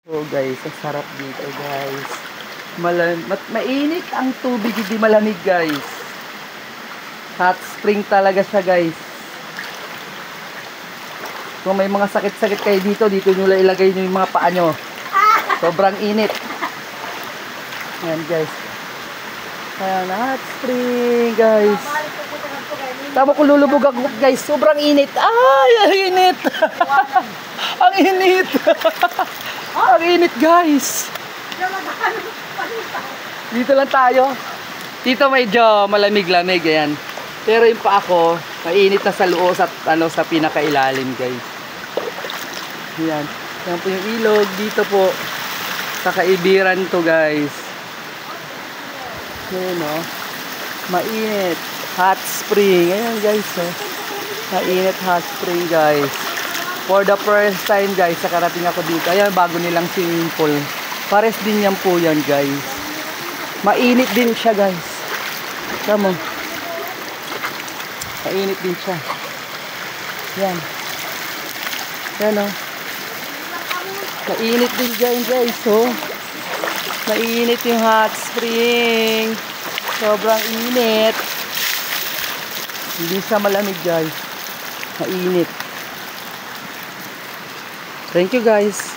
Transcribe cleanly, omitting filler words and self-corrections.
Oh guys, ang sarap dito guys. Mainit ang tubig, hindi malamig guys. Hot spring talaga siya guys. Kung may mga sakit-sakit kayo dito nyo lang ilagay nyo yung mga paa nyo. Sobrang init. Ayan guys. Ayan, hot spring guys. Tama ko lulubog ako guys. Sobrang init. Ay, ang init. Ang init. Ang init guys. Dito lang tayo. Dito medyo malamig-lamig ayan. Pero yung pa ako, mainit na sa loob at sa pinakailalim guys. Ayan. Yan po yung ilog dito po sa Kaibiran to guys. Ayan o. Mainit. Hot spring. Ayan guys o. Mainit hot spring guys. For the first time guys, nakarating ako dito. Ayan, bago nilang swimming pool. Pares din yan po yan guys. Mainit din siya guys. Tama. Mainit din siya. Yan. Yan o. Mainit din dyan guys o. Mainit yung hot spring. Sobrang init. Hindi siya malamig guys. Mainit. Thank you guys.